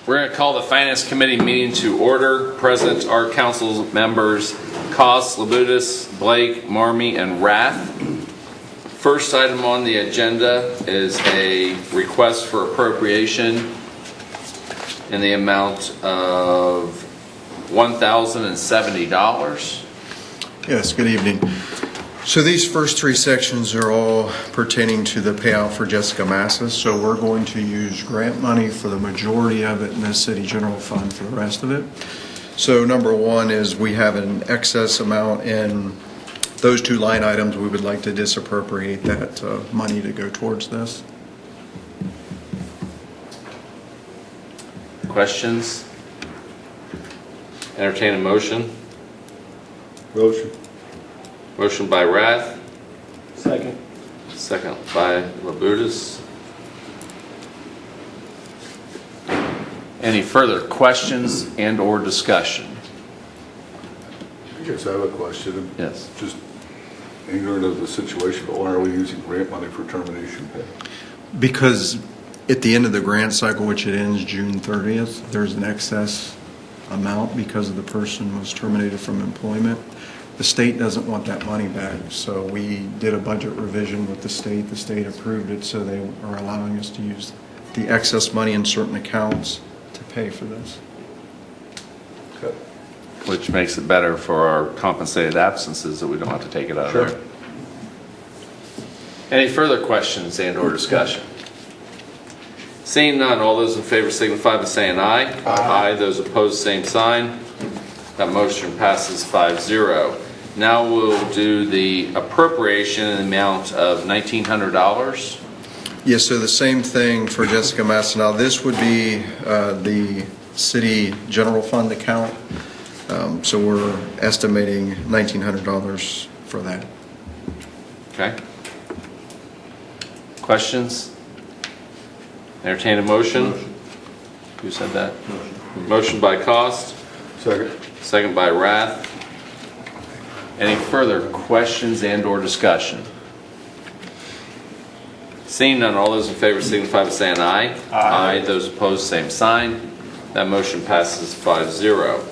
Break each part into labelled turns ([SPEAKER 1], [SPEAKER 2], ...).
[SPEAKER 1] We're going to call the Finance Committee meeting to order. Present are council members Koss, Labutus, Blake, Marmee, and Rath. First item on the agenda is a request for appropriation in the amount of $1,070.
[SPEAKER 2] Yes, good evening. So these first three sections are all pertaining to the payout for Jessica Massis. So we're going to use grant money for the majority of it in the city general fund for the rest of it. So number one is we have an excess amount in those two line items. We would like to disappropriate that money to go towards this.
[SPEAKER 1] Questions? Entertain a motion.
[SPEAKER 3] Motion.
[SPEAKER 1] Motion by Rath.
[SPEAKER 3] Second.
[SPEAKER 1] Second by Labutus. Any further questions and or discussion?
[SPEAKER 3] I guess I have a question.
[SPEAKER 1] Yes.
[SPEAKER 3] Just ignorant of the situation, but why are we using grant money for termination pay?
[SPEAKER 2] Because at the end of the grant cycle, which it ends June 30th, there's an excess amount because the person was terminated from employment. The state doesn't want that money back, so we did a budget revision with the state. The state approved it, so they are allowing us to use the excess money in certain accounts to pay for this.
[SPEAKER 3] Okay.
[SPEAKER 1] Which makes it better for our compensated absences that we don't have to take it out
[SPEAKER 3] Sure.
[SPEAKER 1] of there. Any further questions and or discussion? Seeing none, all those in favor signify by saying aye. Aye. Those opposed, same sign. That motion passes 5-0. Now we'll do the appropriation in the amount of $1,900.
[SPEAKER 2] Yes, so the same thing for Jessica Massis. Now this would be the city general fund account. So we're estimating $1,900 for that.
[SPEAKER 1] Okay. Questions? Entertain a motion. Who said that? Motion by Cost.
[SPEAKER 3] Second.
[SPEAKER 1] Second by Rath. Any further questions and or discussion? Seeing none, all those in favor signify by saying aye. Aye. Those opposed, same sign. That motion passes 5-0.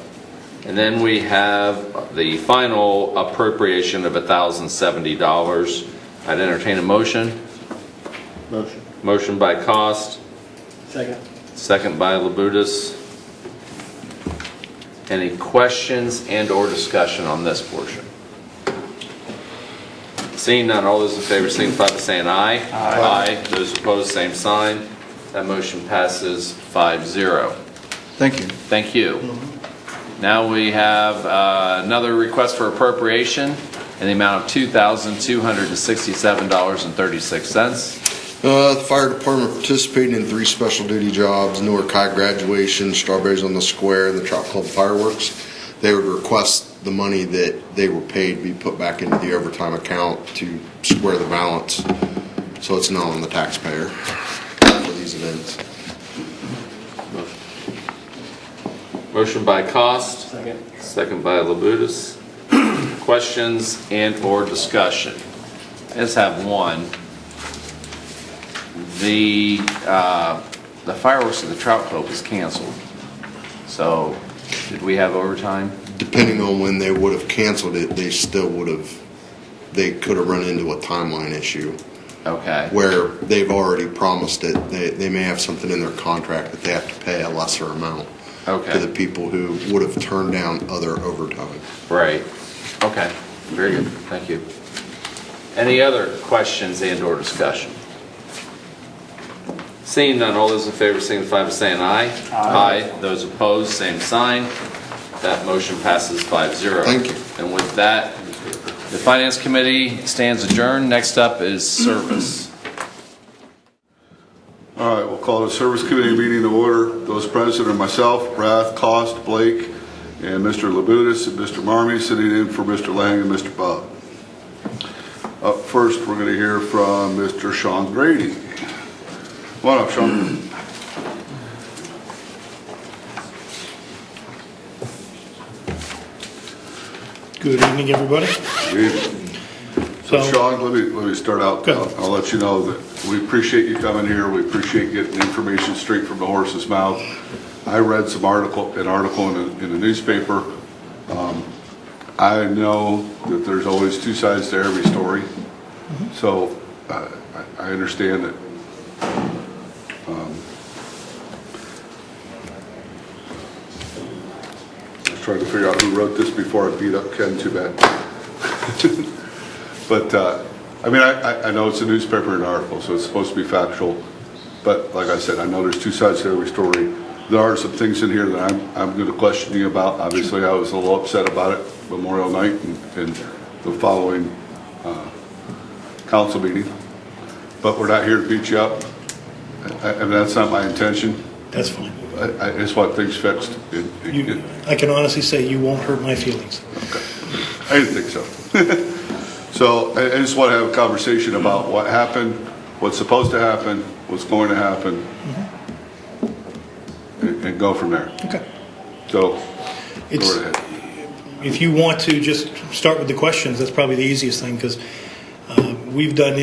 [SPEAKER 1] And then we have the final appropriation of $1,070. I'd entertain a motion.
[SPEAKER 3] Motion.
[SPEAKER 1] Motion by Cost.
[SPEAKER 3] Second.
[SPEAKER 1] Second by Labutus. Any questions and or discussion on this portion? Seeing none, all those in favor signify by saying aye. Aye. Those opposed, same sign. That motion passes 5-0.
[SPEAKER 2] Thank you.
[SPEAKER 1] Thank you. Now we have another request for appropriation in the amount of $2,267.36.
[SPEAKER 4] The fire department participated in 3 special duty jobs: Newark High graduation, Strawberries on the Square, and the Trout Club fireworks. They would request the money that they were paid be put back into the overtime account to square the balance, so it's not on the taxpayer for these events.
[SPEAKER 1] Motion by Cost.
[SPEAKER 3] Second.
[SPEAKER 1] Second by Labutus. Questions and or discussion? I just have one. The fireworks at the Trout Club was canceled. So, did we have overtime?
[SPEAKER 4] Depending on when they would have canceled it, they still would have. They could have run into a timeline issue.
[SPEAKER 1] Okay.
[SPEAKER 4] Where they've already promised it. They may have something in their contract that they have to pay a lesser amount.
[SPEAKER 1] Okay.
[SPEAKER 4] To the people who would have turned down other overtime.
[SPEAKER 1] Right. Okay. Very good. Thank you. Any other questions and or discussion? Seeing none, all those in favor signify by saying aye. Aye. Those opposed, same sign. That motion passes 5-0.
[SPEAKER 4] Thank you.
[SPEAKER 1] And with that, the Finance Committee stands adjourned. Next up is Service.
[SPEAKER 3] All right, we'll call the Service Committee meeting to order. Those present are myself, Rath, Cost, Blake, and Mr. Labutus, and Mr. Marmee sitting in for Mr. Lang and Mr. Bob. Up first, we're going to hear from Mr. Sean Grady. Come on up, Sean.
[SPEAKER 5] Good evening, everybody.
[SPEAKER 3] Good evening. So Sean, let me start out. I'll let you know that we appreciate you coming here. We appreciate getting information straight from the horse's mouth. I read an article in a newspaper. I know that there's always two sides to every story. So I understand that. I was trying to figure out who wrote this before I beat up Ken too bad. But I mean, I know it's a newspaper and article, so it's supposed to be factual. But like I said, I know there's two sides to every story. There are some things in here that I'm going to question you about. Obviously, I was a little upset about it Memorial night and the following council meeting. But we're not here to beat you up, and that's not my intention.
[SPEAKER 5] That's fine.
[SPEAKER 3] I just want things fixed.
[SPEAKER 5] I can honestly say you won't hurt my feelings.
[SPEAKER 3] Okay. I didn't think so. So I just want to have a conversation about what happened, what's supposed to happen, what's going to happen, and go from there.
[SPEAKER 5] Okay.
[SPEAKER 3] So,
[SPEAKER 5] It's,
[SPEAKER 3] go right ahead.
[SPEAKER 5] if you want to just start with the questions, that's probably the easiest thing, because I've done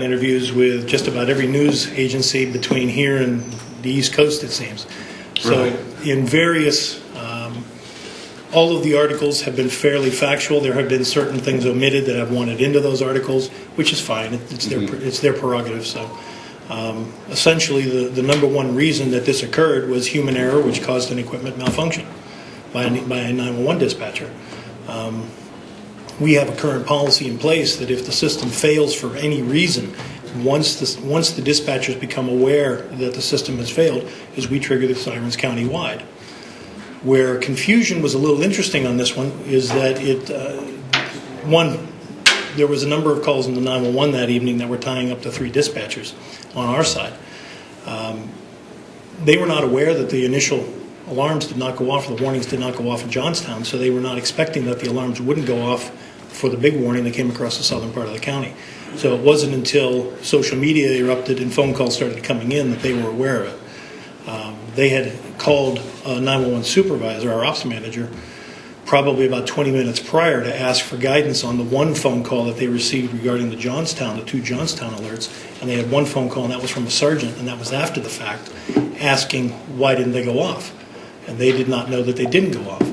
[SPEAKER 5] interviews with just about every news agency between here and the East Coast, it seems. So
[SPEAKER 3] Right.
[SPEAKER 5] in various, all of the articles have been fairly factual. There have been certain things omitted that I've wanted into those articles, which is fine. It's their prerogative. So essentially, the number one reason that this occurred was human error, which caused an equipment malfunction by a 911 dispatcher. We have a current policy in place that if the system fails for any reason, once the dispatchers become aware that the system has failed, is we trigger the sirens countywide. Where confusion was a little interesting on this one is that there was a number of calls in the 911 that evening that were tying up to 3 dispatchers on our side. They were not aware that the initial alarms did not go off, the warnings did not go off in Johnstown, so they were not expecting that the alarms wouldn't go off for the big warning that came across the southern part of the county. So it wasn't until social media erupted and phone calls started coming in that they were aware of it. They had called a 911 supervisor, our ops manager, probably about 20 minutes prior to ask for guidance on the one phone call that they received regarding the 2 Johnstown alerts. And they had one phone call, and that was from a sergeant, and that was after the fact, asking why didn't they go off. And they did not know that they didn't go off.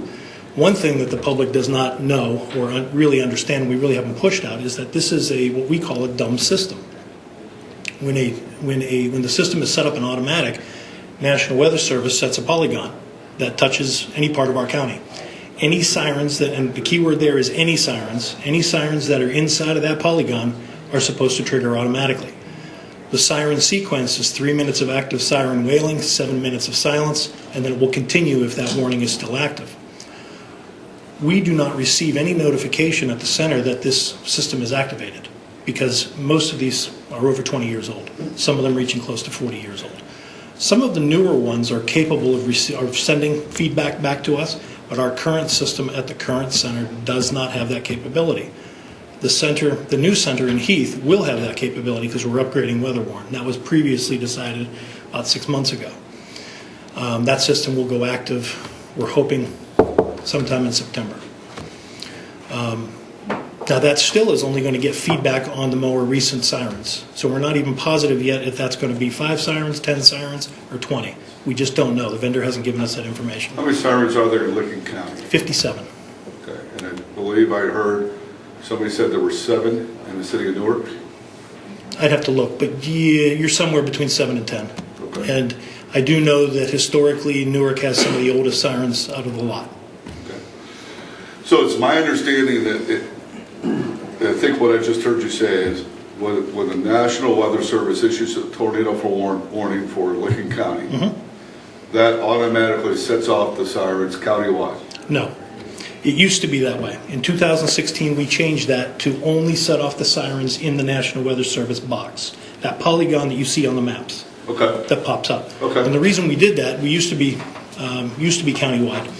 [SPEAKER 5] One thing that the public does not know or really understand, and we really haven't pushed out, is that this is what we call a dumb system. When the system is set up in automatic, National Weather Service sets a polygon that touches any part of our county. Any sirens and the key word there is any sirens that are inside of that polygon are supposed to trigger automatically. The siren sequence is 3 minutes of active siren wailing, 7 minutes of silence, and then it will continue if that warning is still active. We do not receive any notification at the center that this system is activated, because most of these are over 20 years old, some of them reaching close to 40 years old. Some of the newer ones are capable of sending feedback back to us, but our current system at the current center does not have that capability. The new center in Heath will have that capability because we're upgrading WeatherWarn. That was previously decided about 6 months ago. That system will go active, we're hoping, sometime in September. Now that still is only going to get feedback on the more recent sirens. So we're not even positive yet if that's going to be 5 sirens, 10 sirens, or 20. We just don't know. The vendor hasn't given us that information.
[SPEAKER 3] How many sirens are there in Licking County?
[SPEAKER 5] 57.
[SPEAKER 3] Okay, and I believe I heard somebody said there were 7 in the city of Newark.
[SPEAKER 5] I'd have to look, but you're somewhere between 7 and 10.
[SPEAKER 3] Okay.
[SPEAKER 5] And I do know that historically Newark has some of the oldest sirens out of the lot.
[SPEAKER 3] Okay. So it's my understanding that I think what I just heard you say is when the National Weather Service issues a tornado warning for Licking County, that automatically sets off the sirens countywide.
[SPEAKER 5] No. It used to be that way. In 2016, we changed that to only set off the sirens in the National Weather Service box, that polygon that you see on the maps.
[SPEAKER 3] Okay.
[SPEAKER 5] That pops up.
[SPEAKER 3] Okay.
[SPEAKER 5] And the reason we did that, we used to be countywide.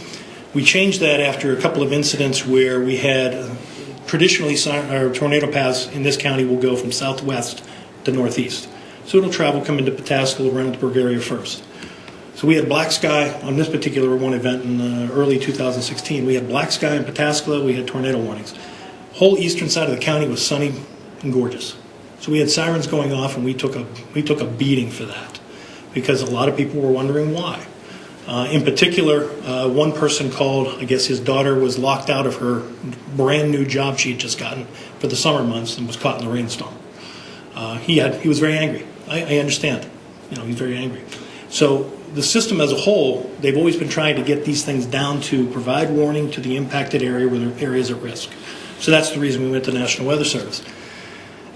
[SPEAKER 5] We changed that after a couple of incidents where we had traditionally our tornado paths in this county will go from southwest to northeast. So it'll come into Pataskala, Reynoldsburg area first. So we had black sky on this particular one event in early 2016. We had black sky in Pataskala. We had tornado warnings. Whole eastern side of the county was sunny and gorgeous. So we had sirens going off, and we took a beating for that because a lot of people were wondering why. In particular, one person called, I guess his daughter was locked out of her brand new job she had just gotten for the summer months and was caught in the rainstorm. He was very angry. I understand. He's very angry. So the system as a whole, they've always been trying to get these things down to provide warning to the impacted area where there are areas at risk. So that's the reason we went to the National Weather Service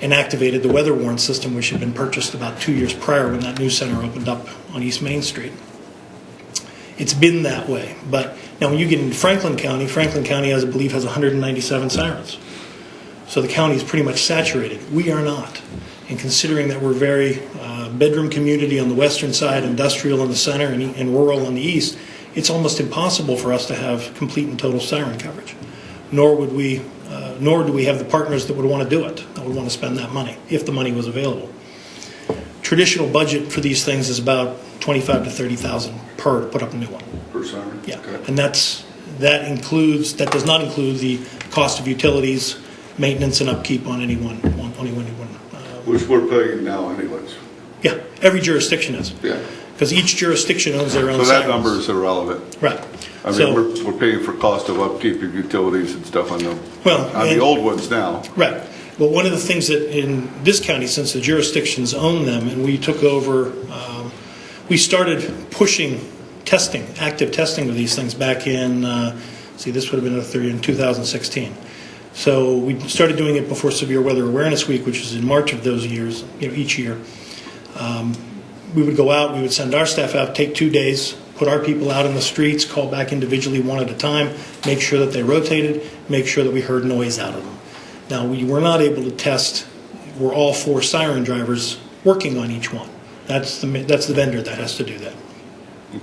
[SPEAKER 5] and activated the weather warrant system, which had been purchased about 2 years prior when that new center opened up on East Main Street. It's been that way. But now when you get into Franklin County, I believe, has 197 sirens. So the county is pretty much saturated. We are not. And considering that we're very bedroom community on the western side, industrial in the center, and rural on the east, it's almost impossible for us to have complete and total siren coverage. Nor do we have the partners that would want to do it, that would want to spend that money, if the money was available. Traditional budget for these things is about $25,000 to $30,000 per to put up a new one.
[SPEAKER 3] Per siren?
[SPEAKER 5] Yeah,
[SPEAKER 3] Okay.
[SPEAKER 5] and that does not include the cost of utilities, maintenance, and upkeep on any one.
[SPEAKER 3] Which we're paying now anyways.
[SPEAKER 5] Yeah, every jurisdiction is.
[SPEAKER 3] Yeah.
[SPEAKER 5] Because each jurisdiction owns their own
[SPEAKER 3] So that
[SPEAKER 5] sirens.
[SPEAKER 3] number is irrelevant.
[SPEAKER 5] Right.
[SPEAKER 3] I mean,
[SPEAKER 5] So-
[SPEAKER 3] we're paying for cost of upkeep of utilities and stuff on the
[SPEAKER 5] and-
[SPEAKER 3] old ones now.
[SPEAKER 5] Right. Well, one of the things that in this county, since the jurisdictions own them, and we took over, we started pushing testing, active testing of these things back in, this would have been in 2016. So we started doing it before Severe Weather Awareness Week, which is in March of those years, each year. We would go out, we would send our staff out, take 2 days, put our people out in the streets, call back individually one at a time, make sure that they rotated, make sure that we heard noise out of them. Now, we were not able to test, were all 4 siren drivers working on each one. That's the vendor that has to do that.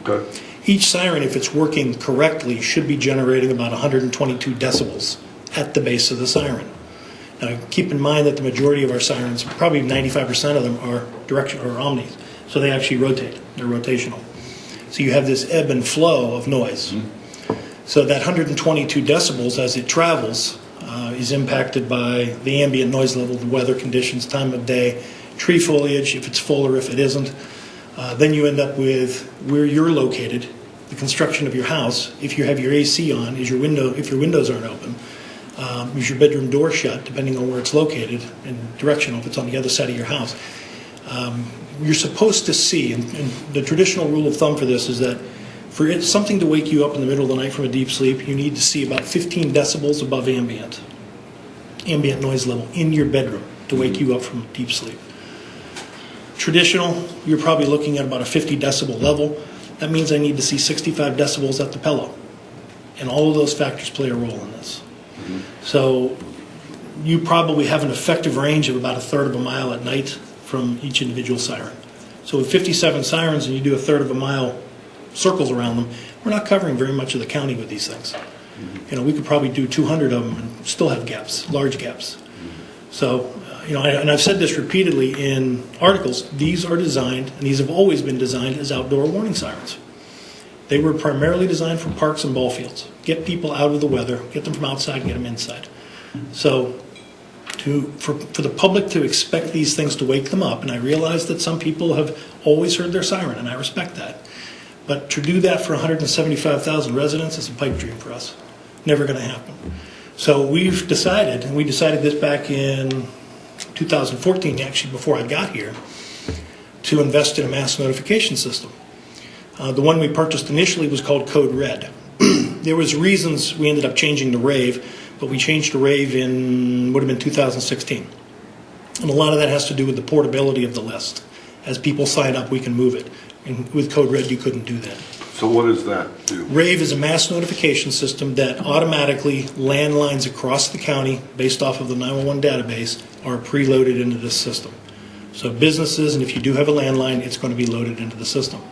[SPEAKER 3] Okay.
[SPEAKER 5] Each siren, if it's working correctly, should be generating about 122 decibels at the base of the siren. Now, keep in mind that the majority of our sirens, probably 95% of them, are direction or omnis, so they actually rotate. They're rotational. So you have this ebb and flow of noise. So that 122 decibels, as it travels, is impacted by the ambient noise level, the weather conditions, time of day, tree foliage, if it's full or if it isn't. Then you end up with where you're located, the construction of your house. If you have your AC on, if your windows aren't open, is your bedroom door shut, depending on where it's located, and directional if it's on the other side of your house. You're supposed to see, and the traditional rule of thumb for this is that for something to wake you up in the middle of the night from a deep sleep, you need to see about 15 decibels above ambient noise level in your bedroom to wake you up from deep sleep. Traditional, you're probably looking at about a 50 decibel level. That means I need to see 65 decibels at the pillow. And all of those factors play a role in this. So you probably have an effective range of about a third of a mile at night from each individual siren. So with 57 sirens and you do a third of a mile circles around them, we're not covering very much of the county with these things. We could probably do 200 of them and still have gaps, large gaps. So, and I've said this repeatedly in articles, these are designed, and these have always been designed as outdoor warning sirens. They were primarily designed for parks and ball fields. Get people out of the weather, get them from outside and get them inside. So for the public to expect these things to wake them up, and I realize that some people have always heard their siren, and I respect that. But to do that for 175,000 residents is a pipe dream for us. Never going to happen. So we've decided, and we decided this back in 2014, actually before I got here, to invest in a mass notification system. The one we purchased initially was called Code Red. There was reasons we ended up changing to Rave, but we changed to Rave would have been 2016. And a lot of that has to do with the portability of the list. As people sign up, we can move it. And with Code Red, you couldn't do that.
[SPEAKER 3] So what does that do?
[SPEAKER 5] Rave is a mass notification system that automatically landlines across the county, based off of the 911 database, are preloaded into this system. So businesses, and if you do have a landline, it's going to be loaded into the system.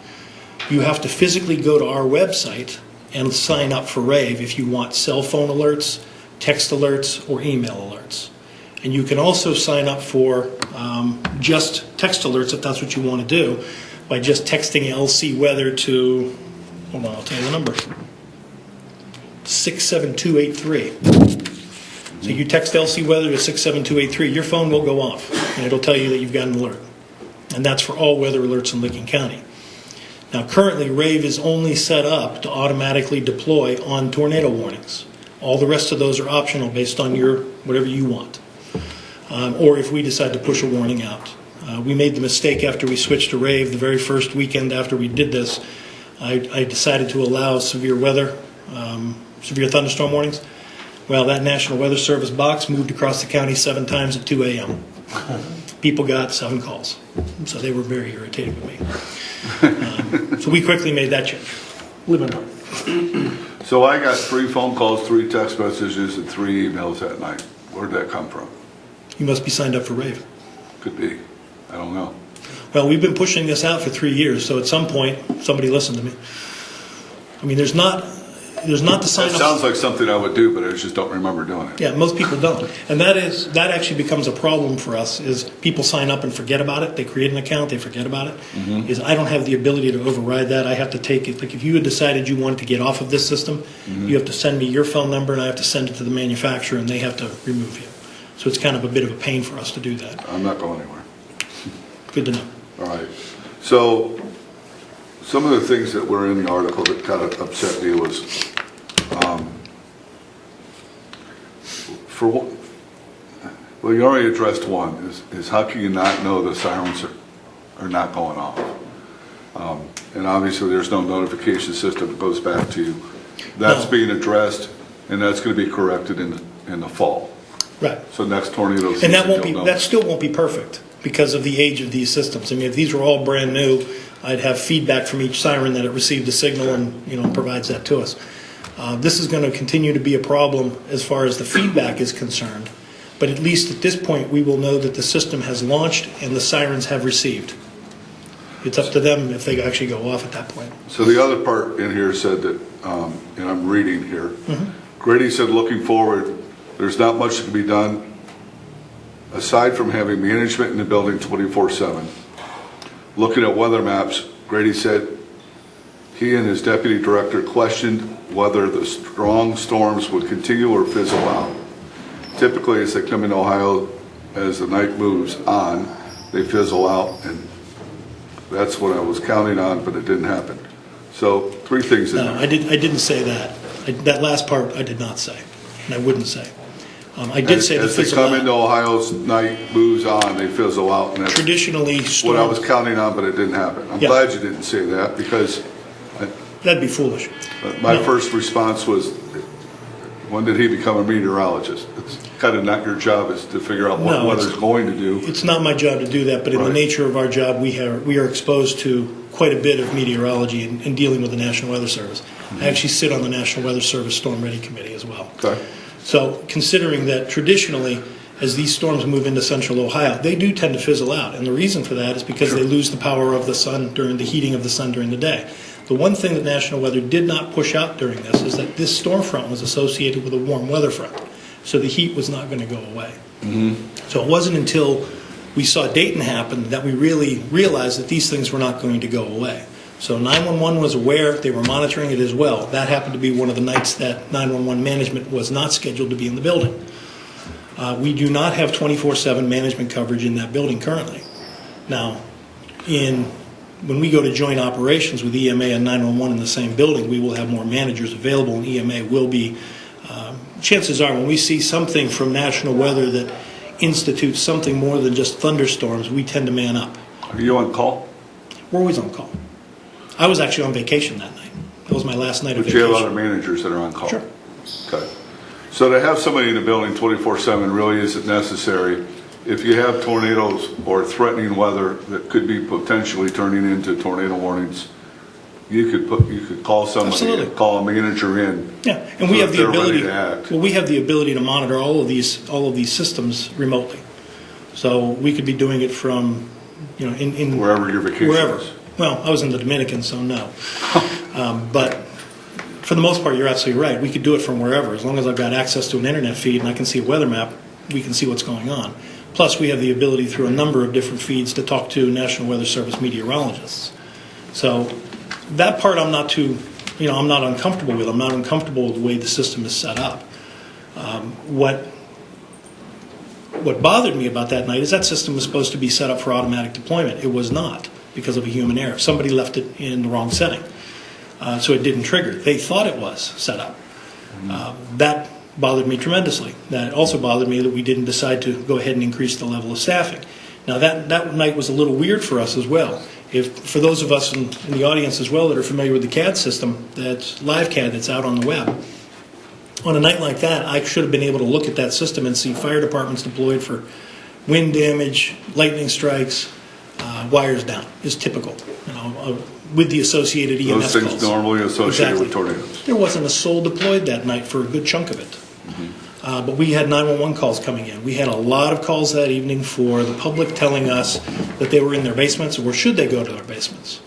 [SPEAKER 5] You have to physically go to our website and sign up for Rave if you want cell phone alerts, text alerts, or email alerts. And you can also sign up for just text alerts if that's what you want to do by just texting LC Weather to, hold on, I'll tell you the number, 67283. So you text LC Weather to 67283, your phone will go off, and it'll tell you that you've got an alert. And that's for all weather alerts in Licking County. Now, currently, RAVE is only set up to automatically deploy on tornado warnings. All the rest of those are optional based on your whatever you want, or if we decide to push a warning out. We made the mistake after we switched to RAVE the very first weekend after we did this. I decided to allow severe weather, severe thunderstorm warnings. Well, that National Weather Service box moved across the county 7 times at 2 a.m. People got 7 calls, so they were very irritated with me. So we quickly made that change. Living on it.
[SPEAKER 3] So I got 3 phone calls, 3 text messages, and 3 emails that night. Where'd that come from?
[SPEAKER 5] You must be signed up for RAVE.
[SPEAKER 3] Could be. I don't know.
[SPEAKER 5] Well, we've been pushing this out for 3 years, so at some point, somebody listened to me. I mean, there's not the sign
[SPEAKER 3] That
[SPEAKER 5] up.
[SPEAKER 3] sounds like something I would do, but I just don't remember doing it.
[SPEAKER 5] Yeah, most people don't. And that actually becomes a problem for us, is people sign up and forget about it. They create an account, they forget about it. Is I don't have the ability to override that. I have to take it. Like if you had decided you wanted to get off of this system, you have to send me your phone number and I have to send it to the manufacturer and they have to remove you. So it's kind of a bit of a pain for us to do that.
[SPEAKER 3] I'm not going anywhere.
[SPEAKER 5] Good to know.
[SPEAKER 3] All right. So some of the things that were in the article that kind of upset me was, well, you already addressed one, is how can you not know the sirens are not going off? And obviously there's no notification system that goes back to you. That's
[SPEAKER 5] No.
[SPEAKER 3] being addressed, and that's going to be corrected in the fall.
[SPEAKER 5] Right.
[SPEAKER 3] So next tornado season,
[SPEAKER 5] And
[SPEAKER 3] you'll know.
[SPEAKER 5] that still won't be perfect because of the age of these systems. I mean, if these were all brand new, I'd have feedback from each siren that it received a signal and provides that to us. This is going to continue to be a problem as far as the feedback is concerned, but at least at this point we will know that the system has launched and the sirens have received. It's up to them if they actually go off at that point.
[SPEAKER 3] So the other part in here said that, and I'm reading here, Grady said, looking forward, there's not much that can be done aside from having management in the building 24/7. Looking at weather maps, Grady said he and his deputy director questioned whether the strong storms would continue or fizzle out. Typically, as they come into Ohio, as the night moves on, they fizzle out, and that's what I was counting on, but it didn't happen. So 3 things in
[SPEAKER 5] No,
[SPEAKER 3] there.
[SPEAKER 5] I didn't say that. That last part I did not say, and I wouldn't say. I did say the
[SPEAKER 3] As they
[SPEAKER 5] fizzle
[SPEAKER 3] come into
[SPEAKER 5] out.
[SPEAKER 3] Ohio's night moves on, they fizzle out, and that's
[SPEAKER 5] Traditionally,
[SPEAKER 3] what I was
[SPEAKER 5] storms,
[SPEAKER 3] counting on, but it didn't happen. I'm
[SPEAKER 5] Yeah.
[SPEAKER 3] glad you didn't say that, because
[SPEAKER 5] that'd be foolish.
[SPEAKER 3] my
[SPEAKER 5] No.
[SPEAKER 3] first response was, when did he become a meteorologist? It's kind of not your job is to figure out what
[SPEAKER 5] No, it's-
[SPEAKER 3] weather's going to do.
[SPEAKER 5] It's not my job to do that, but in the
[SPEAKER 3] Right.
[SPEAKER 5] nature of our job, we are exposed to quite a bit of meteorology in dealing with the National Weather Service. I actually sit on the National Weather Service Storm Ready Committee as well.
[SPEAKER 3] Okay.
[SPEAKER 5] So considering that traditionally, as these storms move into central Ohio, they do tend to fizzle out. And the reason for that is because they lose the power of the sun during the heating of the sun during the day. The one thing that National Weather did not push out during this is that this storm front was associated with a warm weather front. So the heat was not going to go away. So it wasn't until we saw Dayton happen that we really realized that these things were not going to go away. So 911 was aware, they were monitoring it as well. That happened to be one of the nights that 911 management was not scheduled to be in the building. We do not have 24/7 management coverage in that building currently. Now, when we go to joint operations with EMA and 911 in the same building, we will have more managers available, and EMA will be, chances are, when we see something from National Weather that institutes something more than just thunderstorms, we tend to man up.
[SPEAKER 3] Are you on call?
[SPEAKER 5] We're always on call. I was actually on vacation that night. That was my last night of
[SPEAKER 3] But you have
[SPEAKER 5] vacation.
[SPEAKER 3] other managers that are on call?
[SPEAKER 5] Sure.
[SPEAKER 3] Okay. So to have somebody in the building 24/7 really isn't necessary. If you have tornadoes or threatening weather that could be potentially turning into tornado warnings, you could call somebody,
[SPEAKER 5] Absolutely.
[SPEAKER 3] call a manager in.
[SPEAKER 5] Yeah, and we
[SPEAKER 3] so
[SPEAKER 5] have
[SPEAKER 3] if
[SPEAKER 5] the
[SPEAKER 3] they're ready
[SPEAKER 5] ability.
[SPEAKER 3] to act.
[SPEAKER 5] Well, we have the ability to monitor all of these systems remotely. So we could be doing it from, in
[SPEAKER 3] Wherever your vacation
[SPEAKER 5] wherever.
[SPEAKER 3] is.
[SPEAKER 5] Well, I was in the Dominican, so no. But for the most part, you're absolutely right. We could do it from wherever. As long as I've got access to an internet feed and I can see a weather map, we can see what's going on. Plus, we have the ability through a number of different feeds to talk to National Weather Service meteorologists. So that part I'm not too, I'm not uncomfortable with. I'm not uncomfortable with the way the system is set up. What bothered me about that night is that system was supposed to be set up for automatic deployment. It was not. because of a human error. Somebody left it in the wrong setting, so it didn't trigger. They thought it was set up. That bothered me tremendously. That also bothered me that we didn't decide to go ahead and increase the level of staffing. Now that night was a little weird for us as well. For those of us in the audience as well that are familiar with the CAD system, that's live CAD that's out on the web, on a night like that, I should have been able to look at that system and see fire departments deployed for wind damage, lightning strikes, wires down is typical, with the associated EMS calls.
[SPEAKER 3] Those things normally associated with
[SPEAKER 5] Exactly.
[SPEAKER 3] tornadoes.
[SPEAKER 5] There wasn't a soul deployed that night for a good chunk of it. But we had 911 calls coming in. We had a lot of calls that evening for the public telling us that they were in their basements, or should they go to their basements.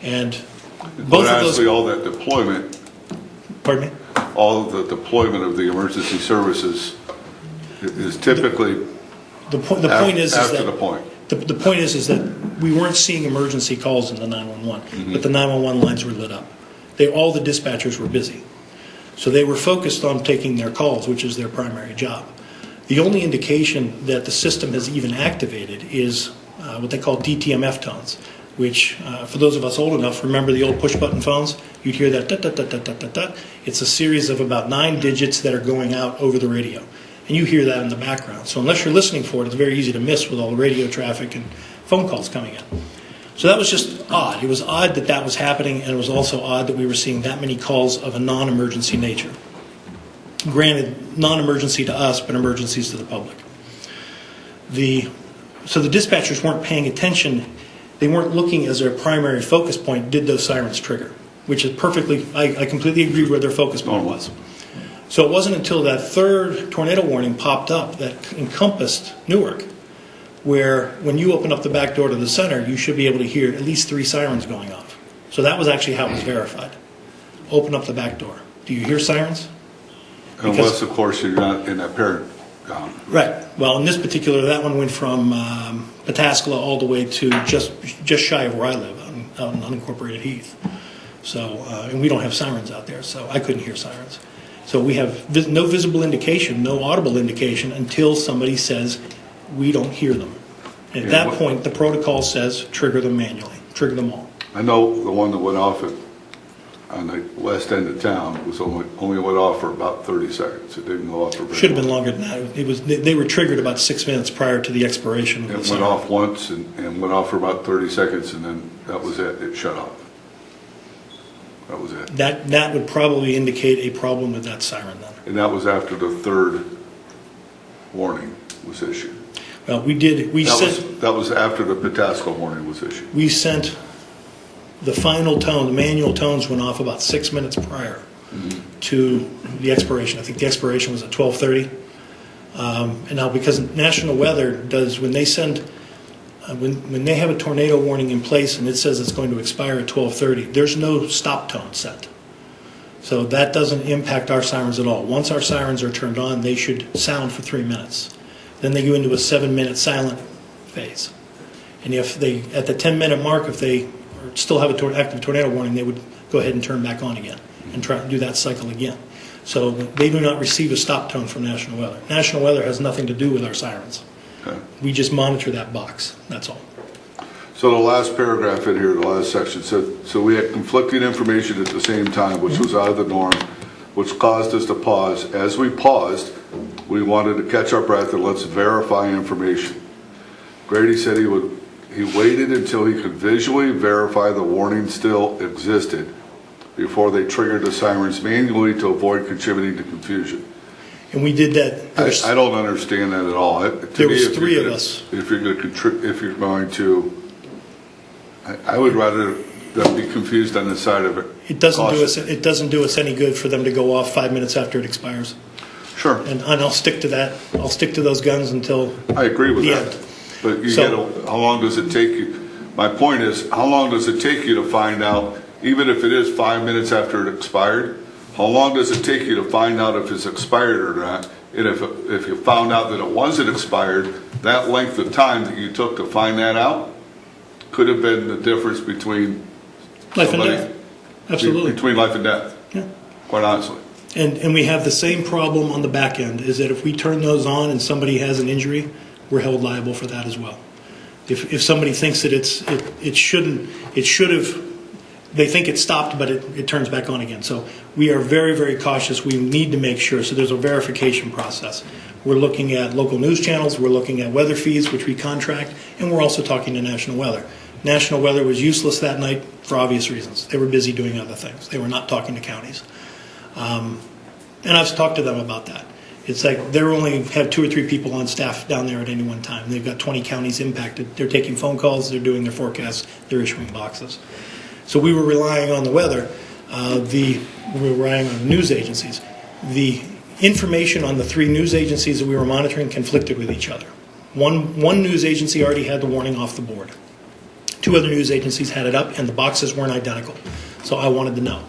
[SPEAKER 5] And
[SPEAKER 3] But
[SPEAKER 5] both of
[SPEAKER 3] honestly,
[SPEAKER 5] those...
[SPEAKER 3] all that deployment,
[SPEAKER 5] Pardon me?
[SPEAKER 3] all of the deployment of the emergency services is typically
[SPEAKER 5] The point is
[SPEAKER 3] after
[SPEAKER 5] that...
[SPEAKER 3] the point.
[SPEAKER 5] The point is that we weren't seeing emergency calls in the 911, but the 911 lines were lit up. All the dispatchers were busy. So they were focused on taking their calls, which is their primary job. The only indication that the system has even activated is what they call DTMF tones, which, for those of us old enough, remember the old push-button phones? You'd hear that da-da-da-da-da-da. It's a series of about 9 digits that are going out over the radio. And you hear that in the background. So unless you're listening for it, it's very easy to miss with all the radio traffic and phone calls coming in. So that was just odd. It was odd that that was happening, and it was also odd that we were seeing that many calls of a non-emergency nature. Granted, non-emergency to us, but emergencies to the public. So the dispatchers weren't paying attention. They weren't looking as their primary focus point, did those sirens trigger? Which is perfectly, I completely agree where their focus point was. So it wasn't until that third tornado warning popped up that encompassed Newark, where when you open up the back door to the center, you should be able to hear at least 3 sirens going off. So that was actually how it was verified. Open up the back door. Do you hear sirens?
[SPEAKER 3] Unless, of course, you're not in that parent.
[SPEAKER 5] Right. Well, in this particular, that one went from Pataskala all the way to just shy of where I live, out in unincorporated Heath. So, and we don't have sirens out there, so I couldn't hear sirens. So we have no visible indication, no audible indication until somebody says we don't hear them. At that point, the protocol says trigger them manually, trigger them all.
[SPEAKER 3] I know the one that went off on the west end of town was only went off for about 30 seconds. It didn't go off for very
[SPEAKER 5] Should have been
[SPEAKER 3] long.
[SPEAKER 5] longer than that. They were triggered about 6 minutes prior to the expiration of the
[SPEAKER 3] It went
[SPEAKER 5] siren.
[SPEAKER 3] off once and went off for about 30 seconds, and then that was it. It shut off. That was it.
[SPEAKER 5] That would probably indicate a problem with that siren then.
[SPEAKER 3] And that was after the third warning was issued.
[SPEAKER 5] Well,
[SPEAKER 3] That was after the Pataskala warning was issued.
[SPEAKER 5] we sent the final tone, the manual tones went off about 6 minutes prior to the expiration. I think the expiration was at 12:30. And now because National Weather does, when they send, when they have a tornado warning in place and it says it's going to expire at 12:30, there's no stop tone set. So that doesn't impact our sirens at all. Once our sirens are turned on, they should sound for 3 minutes. Then they go into a 7-minute silent phase. And if they, at the 10-minute mark, if they still have an active tornado warning, they would go ahead and turn back on again and try to do that cycle again. So they do not receive a stop tone from National Weather. National Weather has nothing to do with our sirens.
[SPEAKER 3] Okay.
[SPEAKER 5] We just monitor that box, that's all.
[SPEAKER 3] So the last paragraph in here, the last section said, so we had conflicting information at the same time, which was out of the norm, which caused us to pause. As we paused, we wanted to catch our breath and let's verify information. Grady said he waited until he could visually verify the warning still existed before they triggered the sirens manually to avoid contributing to confusion.
[SPEAKER 5] And we did that.
[SPEAKER 3] I don't understand that at all.
[SPEAKER 5] There was 3 of us.
[SPEAKER 3] If you're going to, I would rather them be confused on the side of it.
[SPEAKER 5] It doesn't do us any good for them to go off 5 minutes after it expires.
[SPEAKER 3] Sure.
[SPEAKER 5] And I'll stick to that. I'll stick to those guns until
[SPEAKER 3] I agree with
[SPEAKER 5] the
[SPEAKER 3] that.
[SPEAKER 5] end.
[SPEAKER 3] But how long does it take you? My point is, how long does it take you to find out, even if it is 5 minutes after it expired, how long does it take you to find out if it's expired or not? And if you found out that it wasn't expired, that length of time that you took to find that out could have been the difference between
[SPEAKER 5] Life and death. Absolutely.
[SPEAKER 3] Between life and death.
[SPEAKER 5] Yeah.
[SPEAKER 3] Quite honestly.
[SPEAKER 5] And we have the same problem on the back end, is that if we turn those on and somebody has an injury, we're held liable for that as well. If somebody thinks that it should have, they think it stopped, but it turns back on again. So we are very, very cautious. We need to make sure. So there's a verification process. We're looking at local news channels. We're looking at weather feeds, which we contract, and we're also talking to National Weather. National Weather was useless that night for obvious reasons. They were busy doing other things. They were not talking to counties. And I've talked to them about that. It's like they only have 2 or 3 people on staff down there at any one time. They've got 20 counties impacted. They're taking phone calls. They're doing their forecasts. They're issuing boxes. So we were relying on the weather. We were relying on the news agencies. The information on the 3 news agencies that we were monitoring conflicted with each other. One news agency already had the warning off the board. 2 other news agencies had it up, and the boxes weren't identical. So I wanted to know.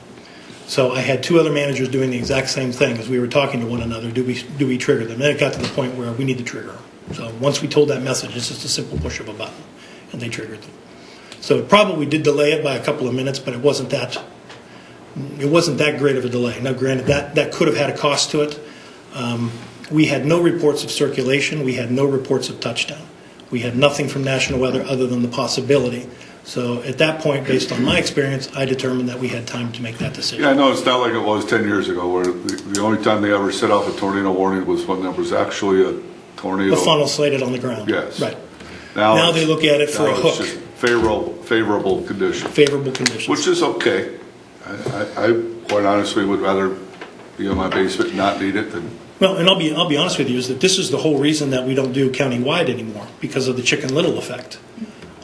[SPEAKER 5] So I had 2 other managers doing the exact same thing as we were talking to one another. Do we trigger them? Then it got to the point where we need to trigger them. So once we told that message, it's just a simple push of a button, and they triggered them. So it probably did delay it by a couple of minutes, but it wasn't that great of a delay. Now, granted, that could have had a cost to it. We had no reports of circulation. We had no reports of touchdown. We had nothing from National Weather other than the possibility. So at that point, based on my experience, I determined that we had time to make that decision.
[SPEAKER 3] Yeah, I know it's not like it was 10 years ago where the only time they ever set off a tornado warning was when there was actually a tornado.
[SPEAKER 5] The funnel slated on the ground.
[SPEAKER 3] Yes.
[SPEAKER 5] Right. Now they look at it for a hook.
[SPEAKER 3] It's just favorable conditions.
[SPEAKER 5] Favorable conditions.
[SPEAKER 3] Which is okay. I quite honestly would rather be in my basement and not need it than.
[SPEAKER 5] Well, and I'll be honest with you, is that this is the whole reason that we don't do countywide anymore, because of the Chicken Little effect.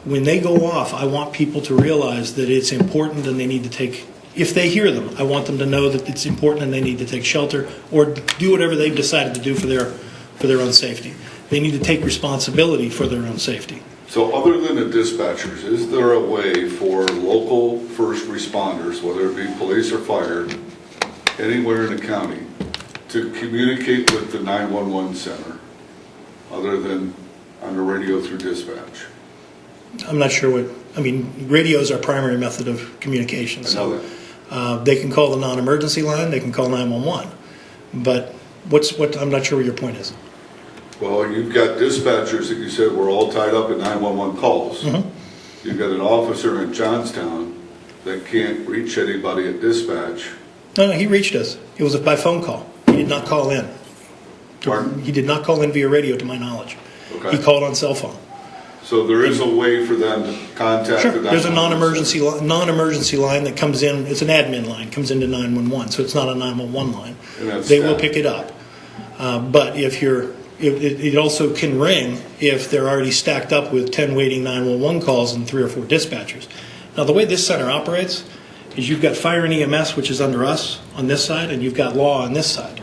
[SPEAKER 5] When they go off, I want people to realize that it's important and they need to take, if they hear them, I want them to know that it's important and they need to take shelter or do whatever they've decided to do for their own safety. They need to take responsibility for their own safety.
[SPEAKER 3] So other than the dispatchers, is there a way for local first responders, whether it be police or fire, anywhere in the county, to communicate with the 911 center other than on the radio through dispatch?
[SPEAKER 5] I'm not sure radio is our primary method of communication.
[SPEAKER 3] I know that.
[SPEAKER 5] They can call the non-emergency line, they can call 911. But I'm not sure what your point is.
[SPEAKER 3] Well, you've got dispatchers that you said were all tied up in 911 calls.
[SPEAKER 5] Mm-hmm.
[SPEAKER 3] You've got an officer in Johnstown that can't reach anybody at dispatch.
[SPEAKER 5] No, he reached us. It was by phone call. He did not call in.
[SPEAKER 3] Pardon?
[SPEAKER 5] He did not call in via radio, to my knowledge.
[SPEAKER 3] Okay.
[SPEAKER 5] He called on cell phone.
[SPEAKER 3] So there is a way for them to contact
[SPEAKER 5] Sure.
[SPEAKER 3] the 911
[SPEAKER 5] There's a non-emergency line that comes in. It's an admin line, comes into 911, so it's not a 911 line. They will pick it up. But it also can ring if they're already stacked up with 10 waiting 911 calls and 3 or 4 dispatchers. Now, the way this center operates is you've got fire and EMS, which is under us on this side, and you've got law on this side.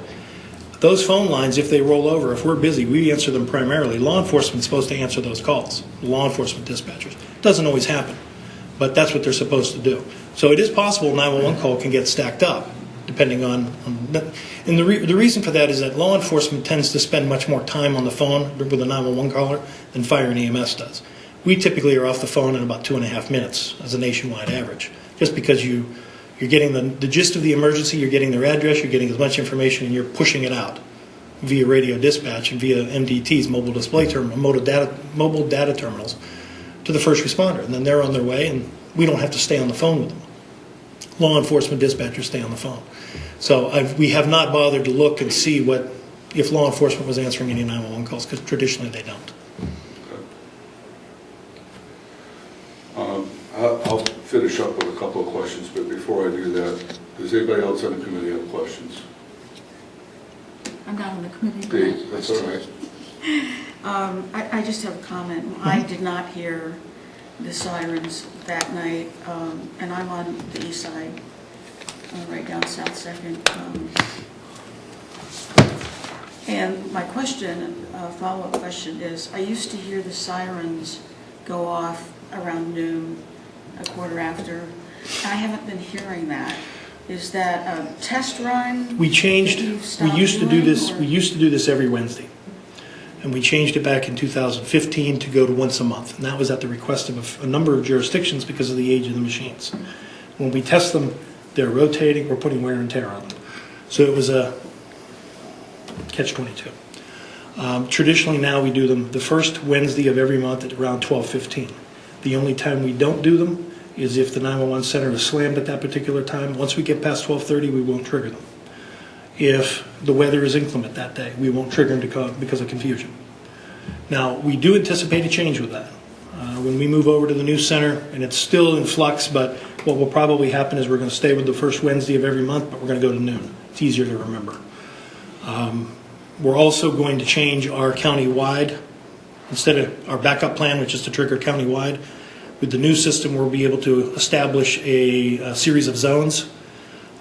[SPEAKER 5] Those phone lines, if they roll over, if we're busy, we answer them primarily. Law enforcement is supposed to answer those calls, law enforcement dispatchers. It doesn't always happen, but that's what they're supposed to do. So it is possible a 911 call can get stacked up, depending on and the reason for that is that law enforcement tends to spend much more time on the phone with a 911 caller than fire and EMS does. We typically are off the phone in about 2.5 minutes as a nationwide average, just because you're getting the gist of the emergency, you're getting their address, you're getting as much information, and you're pushing it out via radio dispatch and via MDTs, mobile data terminals, to the first responder. And then they're on their way, and we don't have to stay on the phone with them. Law enforcement dispatchers stay on the phone. So we have not bothered to look and see if law enforcement was answering any 911 calls, because traditionally they don't.
[SPEAKER 3] I'll finish up with a couple of questions, but before I do that, does anybody else on the committee have questions?
[SPEAKER 6] I'm not on the committee.
[SPEAKER 3] Dave, that's all right.
[SPEAKER 6] I just have a comment. I did not hear the sirens that night, and I'm on the east side, right down South 2nd. And my question, follow-up question is, I used to hear the sirens go off around noon, a quarter after. I haven't been hearing that. Is that a test run?
[SPEAKER 5] We changed. We used to do this.
[SPEAKER 6] Or?
[SPEAKER 5] We used to do this every Wednesday, and we changed it back in 2015 to go to once a month. And that was at the request of a number of jurisdictions because of the age of the machines. When we test them, they're rotating. We're putting wear and tear on them. So it was a catch-22. Traditionally now we do them the first Wednesday of every month at around 12:15. The only time we don't do them is if the 911 center is slammed at that particular time. Once we get past 12:30, we won't trigger them. If the weather is inclement that day, we won't trigger them because of confusion. Now, we do anticipate a change with that. When we move over to the new center, and it's still in flux, but what will probably happen is we're going to stay with the first Wednesday of every month, but we're going to go to noon. It's easier to remember. We're also going to change our county-wide, instead of our backup plan, which is to trigger county-wide. With the new system, we'll be able to establish a series of zones,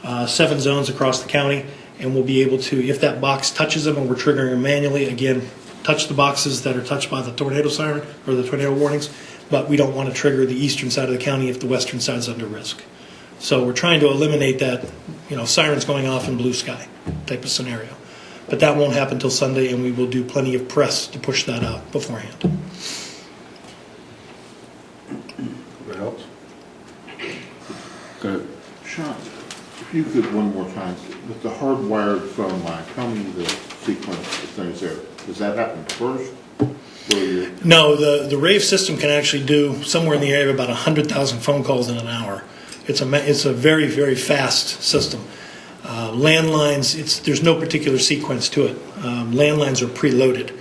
[SPEAKER 5] 7 zones across the county, and we'll be able to, if that box touches them and we're triggering them manually, again, touch the boxes that are touched by the tornado siren or the tornado warnings, but we don't want to trigger the eastern side of the county if the western side is under risk. So we're trying to eliminate that, sirens going off in blue sky type of scenario. But that won't happen until Sunday, and we will do plenty of press to push that out beforehand.
[SPEAKER 3] Anybody else? Go ahead.
[SPEAKER 7] Sean, if you could one more time, with the hardwired phone line, tell me the sequence of things there. Does that happen first?
[SPEAKER 5] No, the Rave system can actually do somewhere in the area of about 100,000 phone calls in an hour. It's a very, very fast system. Landlines, there's no particular sequence to it. Landlines are preloaded.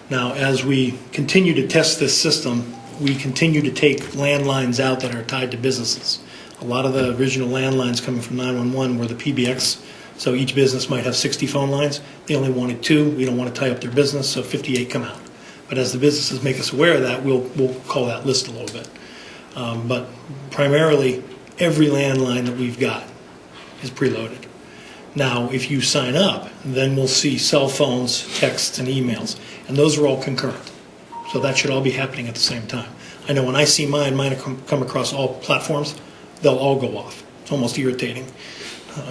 [SPEAKER 5] Now, as we continue to test this system, we continue to take landlines out that are tied to businesses. A lot of the original landlines coming from 911 were the PBX, so each business might have 60 phone lines. They only wanted 2. We don't want to tie up their business, so 58 come out. But as the businesses make us aware of that, we'll call that list a little bit. But primarily, every landline that we've got is preloaded. Now, if you sign up, then we'll see cell phones, texts, and emails, and those are all concurrent. So that should all be happening at the same time. I know when I see mine come across all platforms, they'll all go off. It's almost irritating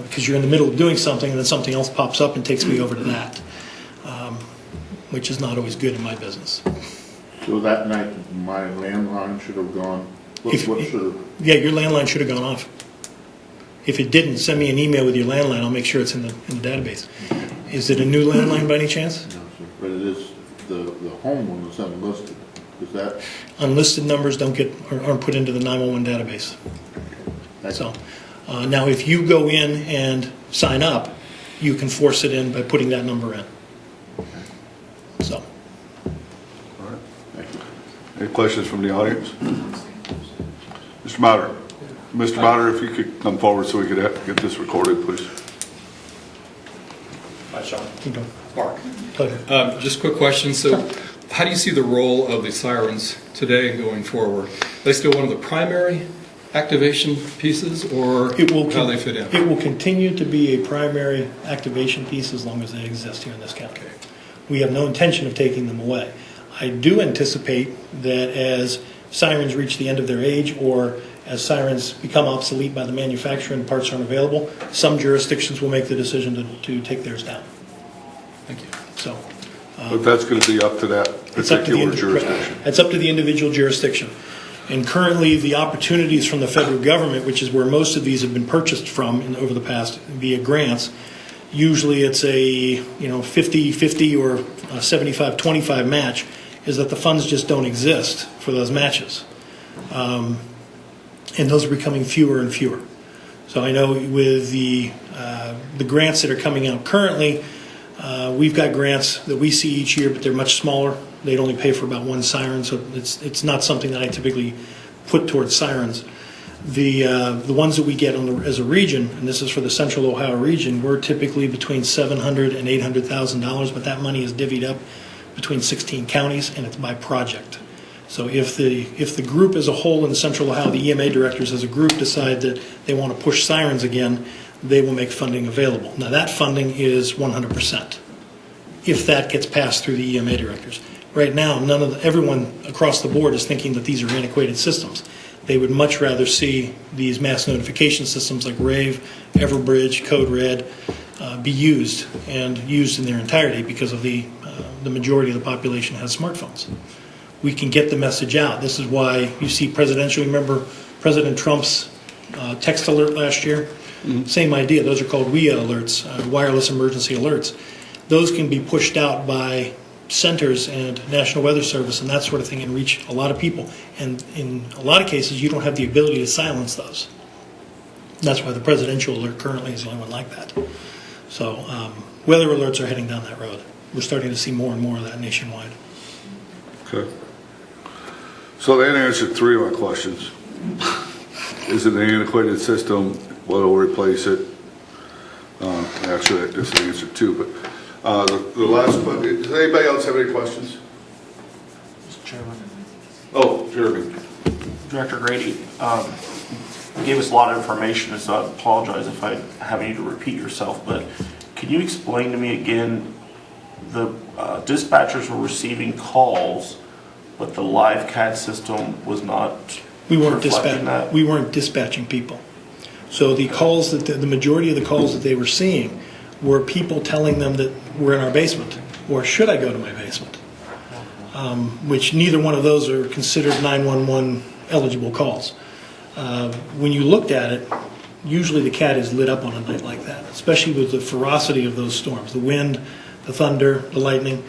[SPEAKER 5] because you're in the middle of doing something and then something else pops up and takes me over to that, which is not always good in my business.
[SPEAKER 7] So that night, my landline should have gone.
[SPEAKER 5] Yeah, your landline should have gone off. If it didn't, send me an email with your landline. I'll make sure it's in the database. Is it a new landline by any chance?
[SPEAKER 7] No, sir. But it is the home one is unlisted. Is that
[SPEAKER 5] unlisted numbers aren't put into the 911 database? So now, if you go in and sign up, you can force it in by putting that number in. So.
[SPEAKER 3] All right. Thank you. Any questions from the audience? Mr. Matter. Mr. Matter, if you could come forward so we could get this recorded, please.
[SPEAKER 8] Hi, Sean.
[SPEAKER 5] Keep going.
[SPEAKER 8] Mark.
[SPEAKER 5] Pleasure.
[SPEAKER 8] Just a quick question. So how do you see the role of the sirens today and going forward? Are they still one of the primary activation pieces, or how they fit in?
[SPEAKER 5] It will continue to be a primary activation piece as long as they exist here in this county.
[SPEAKER 8] Okay.
[SPEAKER 5] We have no intention of taking them away. I do anticipate that as sirens reach the end of their age, or as sirens become obsolete by the manufacturer and parts aren't available, some jurisdictions will make the decision to take theirs down.
[SPEAKER 8] Thank you.
[SPEAKER 5] So,
[SPEAKER 3] But that's going to be up to that particular jurisdiction.
[SPEAKER 5] It's up to the individual jurisdiction. And currently, the opportunities from the federal government, which is where most of these have been purchased from over the past via grants, usually it's a 50-50 or a 75-25 match, is that the funds just don't exist for those matches. And those are becoming fewer and fewer. So I know with the grants that are coming out currently, we've got grants that we see each year, but they're much smaller. They'd only pay for about 1 siren, so it's not something that I typically put towards sirens. The ones that we get as a region, and this is for the Central Ohio region, we're typically between $700,000 and $800,000, but that money is divvied up between 16 counties, and it's by project. So if the group as a whole in Central Ohio, the EMA directors as a group decide that they want to push sirens again, they will make funding available. Now that funding is 100%, if that gets passed through the EMA directors. Right now, everyone across the board is thinking that these are antiquated systems. They would much rather see these mass notification systems like Rave, Everbridge, Code Red be used and used in their entirety because of the majority of the population has smartphones. We can get the message out. This is why you see remember President Trump's text alert last year? Mm-hmm. Same idea. Those are called WEA alerts, wireless emergency alerts. Those can be pushed out by centers and National Weather Service and that sort of thing and reach a lot of people. And in a lot of cases, you don't have the ability to silence those. And that's why the presidential alert currently is the only one like that. So weather alerts are heading down that road. We're starting to see more and more of that nationwide.
[SPEAKER 3] Okay. So that answered 3 of my questions. Is it an antiquated system? What will replace it? Actually, this is answer 2, but the last question, does anybody else have any questions?
[SPEAKER 9] Mr. Chairman.
[SPEAKER 3] Oh, Jeremy.
[SPEAKER 9] Director Grady, you gave us a lot of information, so I apologize if I have you to repeat yourself, but could you explain to me again, the dispatchers were receiving calls, but the live CAD system was not reflecting that?
[SPEAKER 5] We weren't dispatching people. So the calls that the majority of the calls that they were seeing were people telling them that we're in our basement, or should I go to my basement? Which neither one of those are considered 911 eligible calls. When you looked at it, usually the CAD is lit up on a night like that, especially with the ferocity of those storms, the wind, the thunder, the lightning.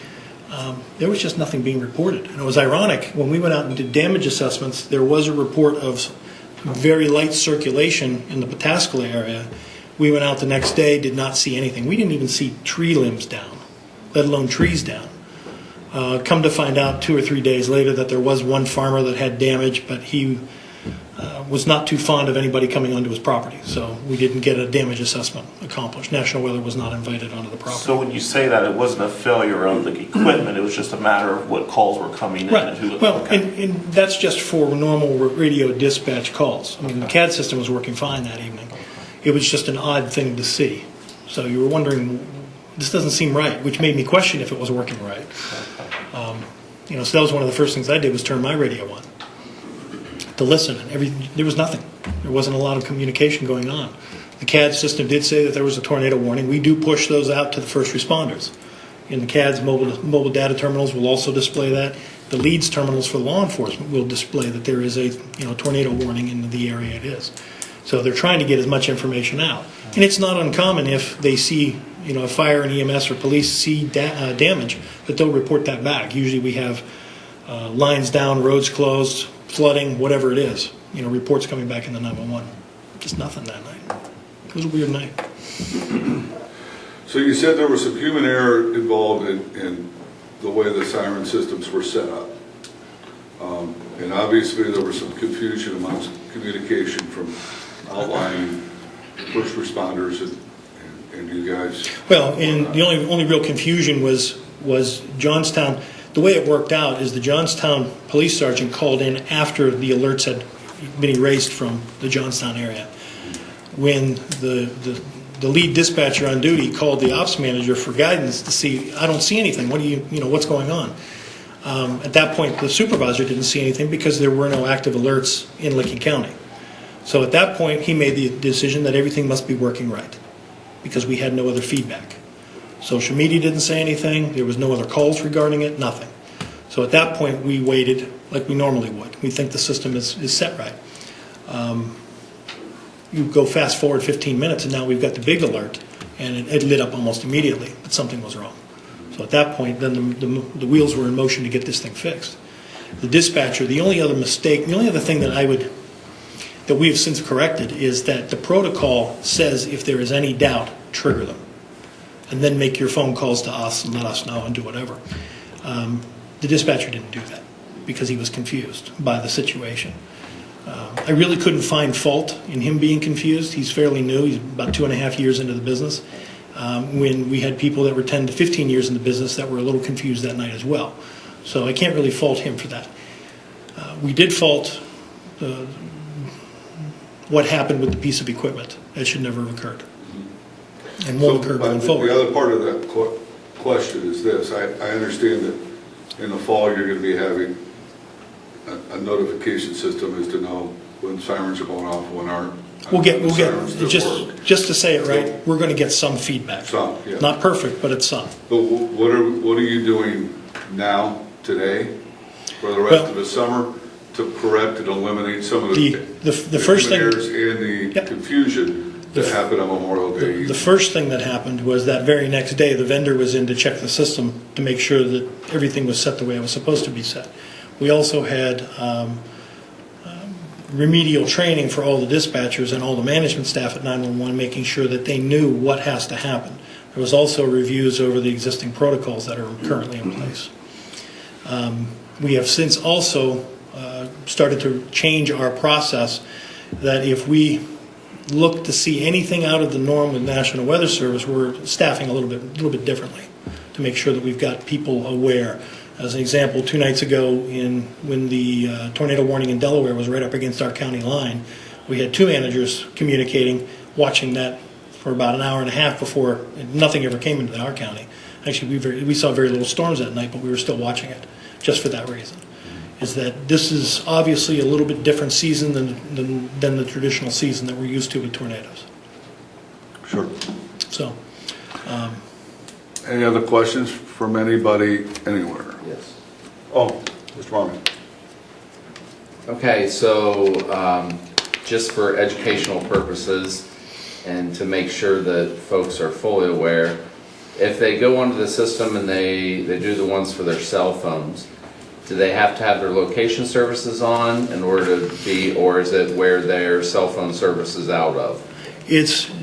[SPEAKER 5] There was just nothing being reported. And it was ironic, when we went out and did damage assessments, there was a report of very light circulation in the Pataskala area. We went out the next day, did not see anything. We didn't even see tree limbs down, let alone trees down. Come to find out 2 or 3 days later that there was one farmer that had damage, but he was not too fond of anybody coming onto his property. So we didn't get a damage assessment accomplished. National Weather was not invited onto the property.
[SPEAKER 9] So when you say that, it wasn't a failure of the equipment, it was just a matter of what calls were coming in
[SPEAKER 5] Right.
[SPEAKER 9] and who.
[SPEAKER 5] Well,
[SPEAKER 9] okay.
[SPEAKER 5] and that's just for normal radio dispatch calls. I mean, the CAD system was working fine that evening. It was just an odd thing to see. So you were wondering, this doesn't seem right, which made me question if it was working right. So that was one of the first things I did was turn my radio on to listen. And there was nothing. There wasn't a lot of communication going on. The CAD system did say that there was a tornado warning. We do push those out to the first responders. And the CAD's mobile data terminals will also display that. The LEADS terminals for law enforcement will display that there is a tornado warning in the area it is. So they're trying to get as much information out. And it's not uncommon if they see, a fire and EMS or police see damage, that they'll report that back. Usually we have lines down, roads closed, flooding, whatever it is. Reports coming back in the 911. Just nothing that night. It was a weird night.
[SPEAKER 3] So you said there was some human error involved in the way the siren systems were set up. And obviously there was some confusion amongst communication from outlying first responders and you guys.
[SPEAKER 5] Well, and the only real confusion was Johnstown. The way it worked out is the Johnstown police sergeant called in after the alerts had been erased from the Johnstown area. When the lead dispatcher on duty called the ops manager for guidance to see, I don't see anything. What's going on? At that point, the supervisor didn't see anything because there were no active alerts in Licking County. So at that point, he made the decision that everything must be working right because we had no other feedback. Social media didn't say anything. There was no other calls regarding it, nothing. So at that point, we waited like we normally would. We think the system is set right. You go fast forward 15 minutes, and now we've got the big alert, and it lit up almost immediately, but something was wrong. So at that point, then the wheels were in motion to get this thing fixed. The dispatcher, the only other thing that we have since corrected is that the protocol says if there is any doubt, trigger them. And then make your phone calls to us and let us know and do whatever. The dispatcher didn't do that because he was confused by the situation. I really couldn't find fault in him being confused. He's fairly new. He's about 2.5 years into the business. When we had people that were 10 to 15 years in the business that were a little confused that night as well. So I can't really fault him for that. We did fault what happened with the piece of equipment. That should never have occurred. And won't occur going forward.
[SPEAKER 3] The other part of that question is this. I understand that in the fall you're going to be having a notification system as to know when sirens are going off, when aren't.
[SPEAKER 5] We'll get just to say it right, we're going to get some feedback.
[SPEAKER 3] Some, yeah.
[SPEAKER 5] Not perfect, but it's some.
[SPEAKER 3] But what are you doing now, today, for the rest of the summer to correct and eliminate some of the
[SPEAKER 5] first thing
[SPEAKER 3] errors and the confusion that happened on Memorial Day.
[SPEAKER 5] The first thing that happened was that very next day, the vendor was in to check the system to make sure that everything was set the way it was supposed to be set. We also had remedial training for all the dispatchers and all the management staff at 911, making sure that they knew what has to happen. There was also reviews over the existing protocols that are currently in place. We have since also started to change our process that if we look to see anything out of the norm with National Weather Service, we're staffing a little bit differently to make sure that we've got people aware. As an example, 2 nights ago, when the tornado warning in Delaware was right up against our county line, we had 2 managers communicating, watching that for about an hour and a half before nothing ever came into our county. Actually, we saw very little storms that night, but we were still watching it just for that reason. Is that this is obviously a little bit different season than the traditional season that we're used to with tornadoes.
[SPEAKER 3] Sure.
[SPEAKER 5] So,
[SPEAKER 3] Any other questions from anybody anywhere?
[SPEAKER 1] Yes.
[SPEAKER 3] Oh, Mr. Marmy.
[SPEAKER 1] Okay, so just for educational purposes and to make sure that folks are fully aware, if they go onto the system and they do the ones for their cell phones, do they have to have their location services on in order to be, or is it where their cell phone service is out of?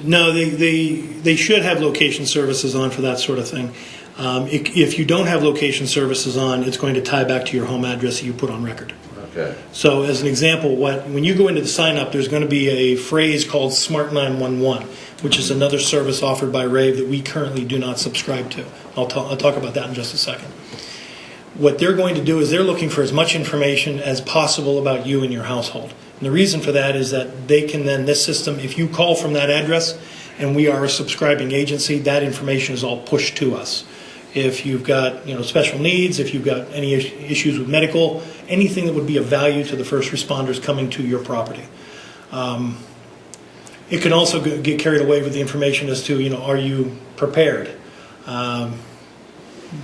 [SPEAKER 5] No, they should have location services on for that sort of thing. If you don't have location services on, it's going to tie back to your home address that you put on record.
[SPEAKER 1] Okay.
[SPEAKER 5] So as an example, when you go into the sign up, there's going to be a phrase called Smart 911, which is another service offered by Rave that we currently do not subscribe to. I'll talk about that in just a second. What they're going to do is they're looking for as much information as possible about you and your household. And the reason for that is that they can then, this system, if you call from that address and we are a subscribing agency, that information is all pushed to us. If you've got special needs, if you've got any issues with medical, anything that would be of value to the first responders coming to your property. It can also get carried away with the information as to, are you prepared?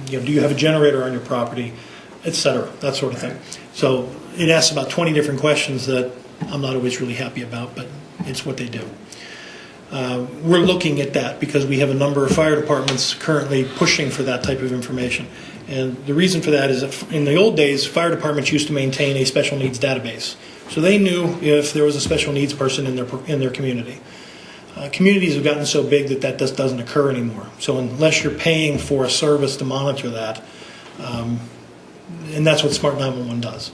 [SPEAKER 5] Do you have a generator on your property, etc., that sort of thing. So it asks about 20 different questions that I'm not always really happy about, but it's what they do. We're looking at that because we have a number of fire departments currently pushing for that type of information. And the reason for that is that in the old days, fire departments used to maintain a special needs database. So they knew if there was a special needs person in their community. Communities have gotten so big that just doesn't occur anymore. So unless you're paying for a service to monitor that, and that's what Smart 911 does.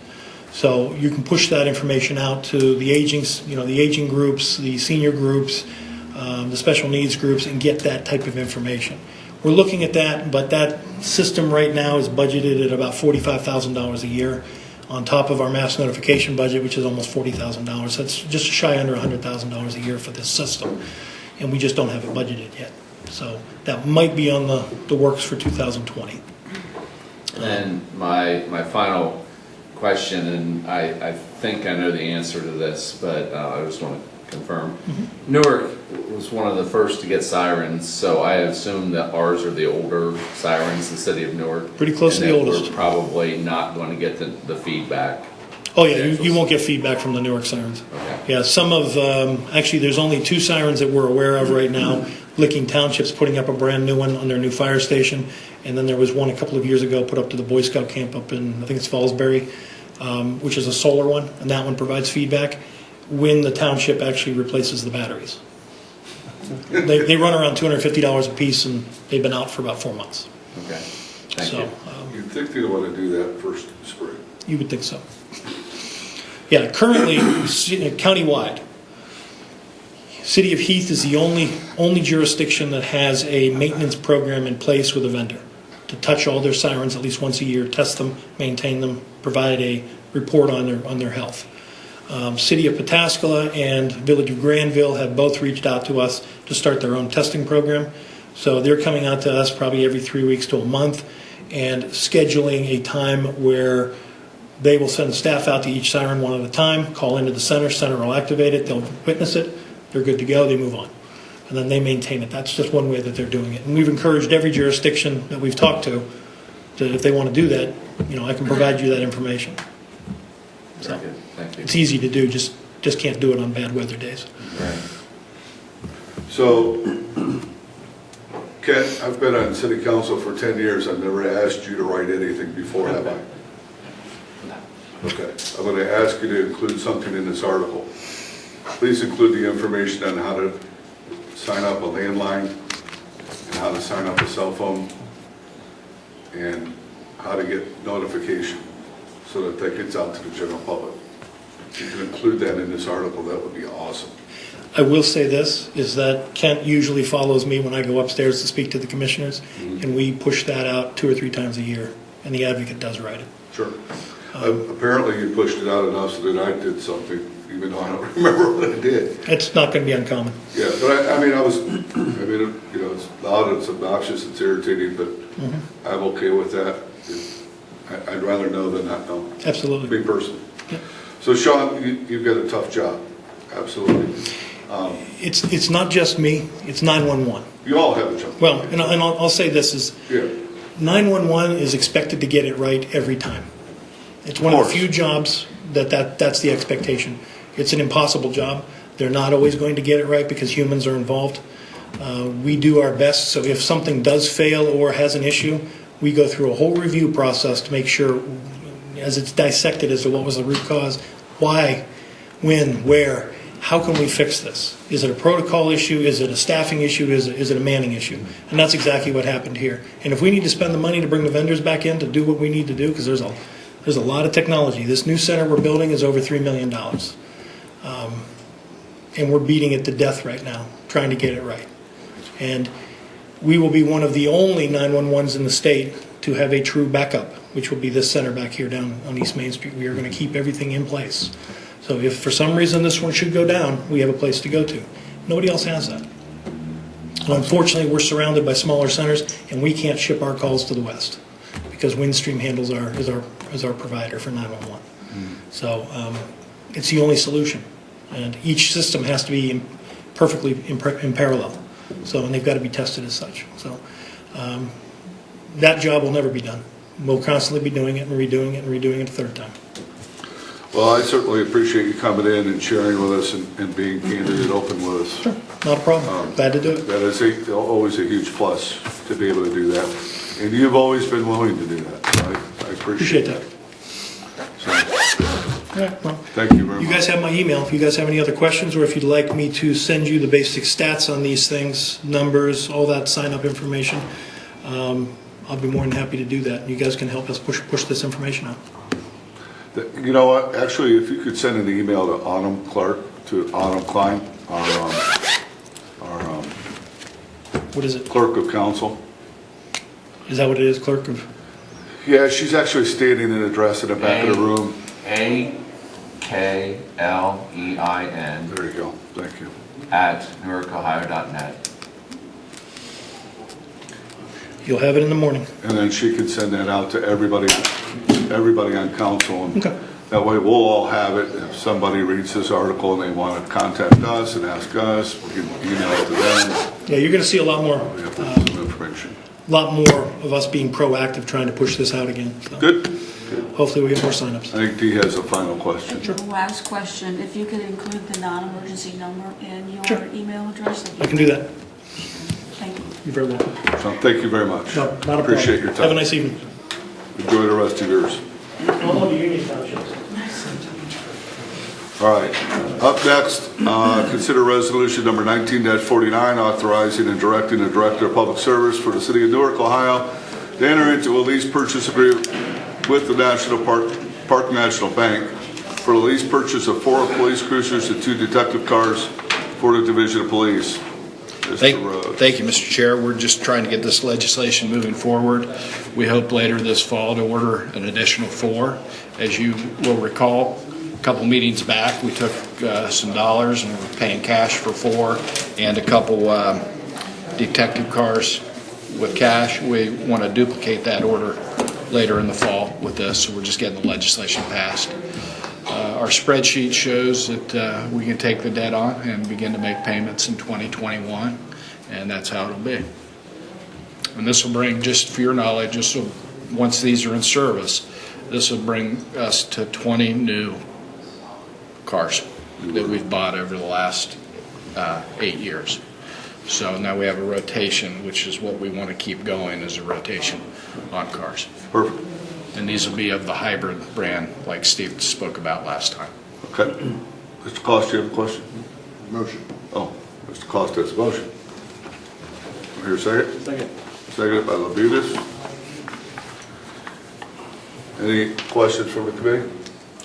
[SPEAKER 5] So you can push that information out to the aging groups, the senior groups, the special needs groups, and get that type of information. We're looking at that, but that system right now is budgeted at about $45,000 a year on top of our mass notification budget, which is almost $40,000. That's just shy under $100,000 a year for this system, and we just don't have it budgeted yet. So that might be on the works for 2020.
[SPEAKER 1] And my final question, and I think I know the answer to this, but I just want to confirm. Mm-hmm. Newark was one of the first to get sirens, so I assume that ours are the older sirens, the city of Newark.
[SPEAKER 5] Pretty close to the oldest.
[SPEAKER 1] We're probably not going to get the feedback.
[SPEAKER 5] Oh yeah, you won't get feedback from the Newark sirens.
[SPEAKER 1] Okay.
[SPEAKER 5] Yeah, some of, actually there's only 2 sirens that we're aware of right now. Licking Township's putting up a brand new one on their new fire station, and then there was one a couple of years ago put up to the Boy Scout camp up in, I think it's Fallsbury, which is a solar one, and that one provides feedback when the township actually replaces the batteries. They run around $250 a piece, and they've been out for about 4 months.
[SPEAKER 1] Okay, thank you.
[SPEAKER 3] You'd think they'd want to do that first spring.
[SPEAKER 5] You would think so. Yeah, currently, countywide, City of Heath is the only jurisdiction that has a maintenance program in place with a vendor to touch all their sirens at least once a year, test them, maintain them, provide a report on their health. City of Pataskala and Village of Granville have both reached out to us to start their own testing program. So they're coming out to us probably every 3 weeks to a month and scheduling a time where they will send staff out to each siren one at a time, call into the center will activate it, they'll witness it, they're good to go, they move on. And then they maintain it. That's just one way that they're doing it. And we've encouraged every jurisdiction that we've talked to if they want to do that, I can provide you that information.
[SPEAKER 1] Very good. Thank you.
[SPEAKER 5] It's easy to do, just can't do it on bad weather days.
[SPEAKER 1] Right.
[SPEAKER 3] So, Ken, I've been on city council for 10 years. I've never asked you to write anything before, have I? Okay, I'm going to ask you to include something in this article. Please include the information on how to sign up a landline and how to sign up a cell phone and how to get notification so that that gets out to the general public. If you can include that in this article, that would be awesome.
[SPEAKER 5] I will say this, is that Kent usually follows me when I go upstairs to speak to the commissioners, and we push that out 2 or 3 times a year, and the advocate does write it.
[SPEAKER 3] Sure. Apparently you pushed it out enough so that I did something, even though I don't remember what I did.
[SPEAKER 5] It's not going to be uncommon.
[SPEAKER 3] Yeah, but it's loud, it's obnoxious, it's irritating, but I'm okay with that. I'd rather know than not know.
[SPEAKER 5] Absolutely.
[SPEAKER 3] Me personally.
[SPEAKER 5] Yep.
[SPEAKER 3] So Sean, you've got a tough job, absolutely.
[SPEAKER 5] It's not just me, it's 911.
[SPEAKER 3] You all have a job.
[SPEAKER 5] Well, and I'll say this is,
[SPEAKER 3] Yeah,
[SPEAKER 5] 911 is expected to get it right every time. It's one of the few jobs that's the expectation. It's an impossible job. They're not always going to get it right because humans are involved. We do our best, so if something does fail or has an issue, we go through a whole review process to make sure, as it's dissected as to what was the root cause, why, when, where, how can we fix this? Is it a protocol issue? Is it a staffing issue? Is it a manning issue? And that's exactly what happened here. And if we need to spend the money to bring the vendors back in to do what we need to do, because there's a lot of technology. This new center we're building is over $3 million. And we're beating it to death right now, trying to get it right. And we will be one of the only 911s in the state to have a true backup, which will be this center back here down on East Main Street. We are going to keep everything in place. So if for some reason this one should go down, we have a place to go to. Nobody else has that. Well, unfortunately, we're surrounded by smaller centers, and we can't ship our calls to the west because Windstream is our provider for 911. So it's the only solution, and each system has to be perfectly in parallel. So, and they've got to be tested as such. So that job will never be done. We'll constantly be doing it and redoing it and redoing it a third time.
[SPEAKER 3] well, I certainly appreciate you coming in and sharing with us and being candid and open with us.
[SPEAKER 5] Sure, not a problem. Glad to do it.
[SPEAKER 3] That is always a huge plus to be able to do that. And you've always been willing to do that. So I appreciate
[SPEAKER 5] Appreciate that.
[SPEAKER 3] So,
[SPEAKER 5] All right, well,
[SPEAKER 3] thank you very much.
[SPEAKER 5] you guys have my email. If you guys have any other questions, or if you'd like me to send you the basic stats on these things, numbers, all that sign-up information, I'll be more than happy to do that. You guys can help us push this information out.
[SPEAKER 3] You know what, actually, if you could send an email to Autumn Clark, to Autumn Klein, our
[SPEAKER 5] What is it?
[SPEAKER 3] clerk of council.
[SPEAKER 5] Is that what it is, clerk of?
[SPEAKER 3] Yeah, she's actually stating an address in the back of the room.
[SPEAKER 1] AKLEIN
[SPEAKER 3] There you go, thank you.
[SPEAKER 1] at newarkohio.net.
[SPEAKER 5] You'll have it in the morning.
[SPEAKER 3] And then she could send that out to everybody on council. And
[SPEAKER 5] Okay.
[SPEAKER 3] that way we'll all have it. If somebody reads this article and they want to contact us and ask us, we can email it to them.
[SPEAKER 5] Yeah, you're going to see a lot more
[SPEAKER 3] Information.
[SPEAKER 5] of us being proactive, trying to push this out again. So
[SPEAKER 3] Good.
[SPEAKER 5] hopefully we get more signups.
[SPEAKER 3] I think Dee has a final question.
[SPEAKER 6] Last question, if you could include the non-emergency number in your
[SPEAKER 5] Sure.
[SPEAKER 6] email address.
[SPEAKER 5] I can do that.
[SPEAKER 6] Thank you.
[SPEAKER 5] You're very welcome.
[SPEAKER 3] So thank you very much.
[SPEAKER 5] No, not a problem.
[SPEAKER 3] Appreciate your time.
[SPEAKER 5] Have a nice evening.
[SPEAKER 3] Enjoy the rest of yours.
[SPEAKER 5] All the Union Townships.
[SPEAKER 3] All right. Up next, consider resolution number 19-49, authorizing and directing the Director of Public Service for the City of Newark, Ohio, to enter into a lease purchase agreement with the National Park National Bank for the lease purchase of 4 police cruisers and 2 detective cars for the Division of Police. Mr. Rhodes.
[SPEAKER 10] Thank you, Mr. Chair. We're just trying to get this legislation moving forward. We hope later this fall to order an additional 4. As you will recall, a couple meetings back, we took some dollars and we're paying cash for 4 and a couple detective cars with cash. We want to duplicate that order later in the fall with this, so we're just getting the legislation passed. Our spreadsheet shows that we can take the debt on and begin to make payments in 2021, and that's how it'll be. And this will bring, just for your knowledge, once these are in service, this will bring us to 20 new cars that we've bought over the last 8 years. So now we have a rotation, which is what we want to keep going, is a rotation on cars.
[SPEAKER 3] Perfect.
[SPEAKER 10] And these will be of the hybrid brand like Steve spoke about last time.
[SPEAKER 3] Okay. Mr. Cost, you have a question?
[SPEAKER 7] Motion.
[SPEAKER 3] Oh, Mr. Cost has a motion. Here, second?
[SPEAKER 9] Second.
[SPEAKER 3] Seconded by Labutus. Any questions from the committee?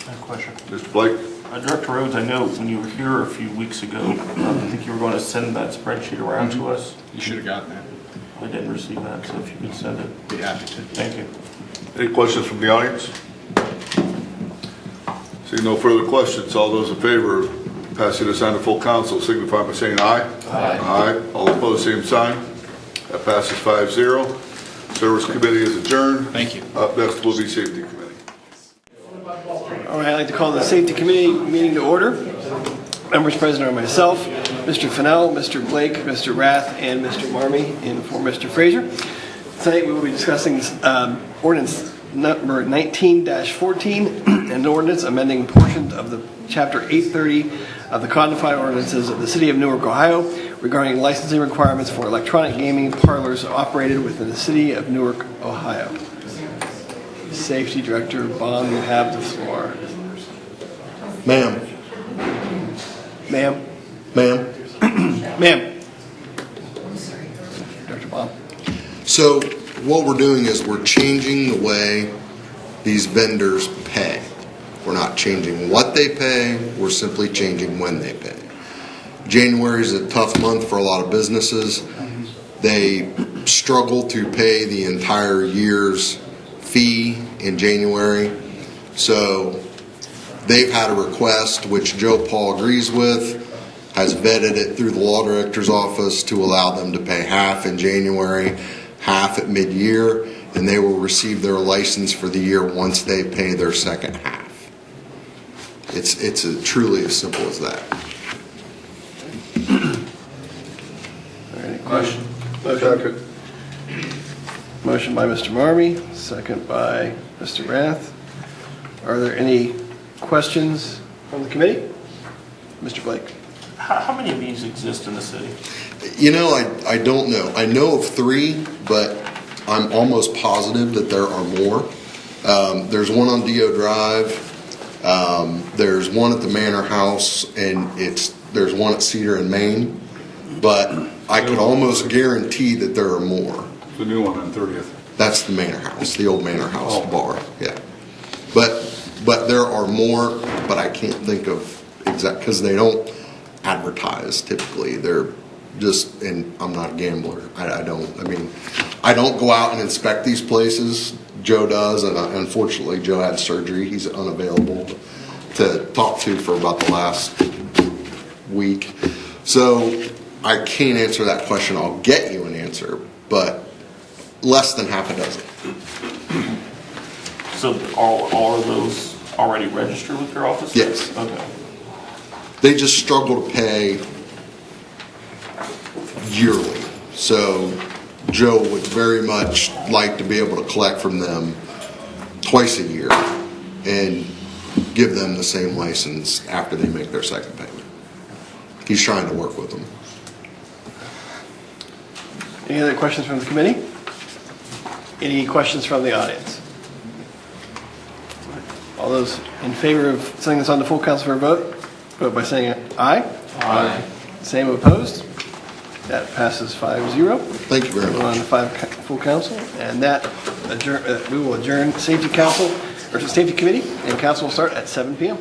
[SPEAKER 9] I have a question.
[SPEAKER 3] Mr. Blake?
[SPEAKER 9] Director Rhodes, I know when you were here a few weeks ago, I think you were going to send that spreadsheet around to us.
[SPEAKER 10] You should have gotten that.
[SPEAKER 9] I didn't receive that, so if you could send it.
[SPEAKER 10] Be happy to.
[SPEAKER 9] Thank you.
[SPEAKER 3] Any questions from the audience? Seeing no further questions, all those in favor of passing this on to full council signify by saying aye. Aye. Aye. All opposed, same sign. That passes 5-0. Service Committee is adjourned.
[SPEAKER 10] Thank you.
[SPEAKER 3] Up next will be Safety Committee.
[SPEAKER 11] All right, I'd like to call the Safety Committee meeting to order. Members present are myself, Mr. Fennell, Mr. Blake, Mr. Rath, and Mr. Marmee, and for Mr. Frazier. Tonight we will be discussing ordinance number 19-14, an ordinance amending portions of the Chapter 830 of the codified ordinances of the City of Newark, Ohio, regarding licensing requirements for electronic gaming parlors operated within the City of Newark, Ohio. Safety Director Bond, you have the floor.
[SPEAKER 4] Ma'am,
[SPEAKER 11] Ma'am?
[SPEAKER 4] ma'am.
[SPEAKER 11] Ma'am? Director Bond.
[SPEAKER 4] So what we're doing is we're changing the way these vendors pay. We're not changing what they pay, we're simply changing when they pay. January is a tough month for a lot of businesses. They struggle to pay the entire year's fee in January. So they've had a request, which Joe Paul agrees with, has vetted it through the law director's office to allow them to pay half in January, half at mid-year, and they will receive their license for the year once they pay their second half. It's truly as simple as that.
[SPEAKER 11] Any question? Motion. Motion by Mr. Marmee, second by Mr. Rath. Are there any questions from the committee? Mr. Blake.
[SPEAKER 9] How many of these exist in the city?
[SPEAKER 4] You know, I don't know. I know of 3, but I'm almost positive that there are more. There's one on Dio Drive. There's one at the Manor House, and there's one at Cedar and Maine. But I could almost guarantee that there are more.
[SPEAKER 3] The new one on 30th.
[SPEAKER 4] That's the Manor House, the old Manor House bar. Yeah, but there are more. But I can't think of exact because they don't advertise typically. They're just, and I'm not a gambler. I don't go out and inspect these places. Joe does, and unfortunately Joe had surgery. He's unavailable to talk to for about the last week. So I can't answer that question. I'll get you an answer, but less than half a dozen.
[SPEAKER 9] So all of those already registered with your office?
[SPEAKER 4] Yes.
[SPEAKER 9] Okay.
[SPEAKER 4] They just struggle to pay yearly. So Joe would very much like to be able to collect from them twice a year and give them the same license after they make their second payment. He's trying to work with them.
[SPEAKER 11] Any other questions from the committee? Any questions from the audience? All those in favor of sending this on to full council for a vote, vote by saying aye. Aye. Same opposed? That passes 5-0.
[SPEAKER 4] Thank you very
[SPEAKER 11] We're on
[SPEAKER 4] much.
[SPEAKER 11] to full council, and that we will adjourn Safety Council, or Safety Committee, and council will start at 7 p.m.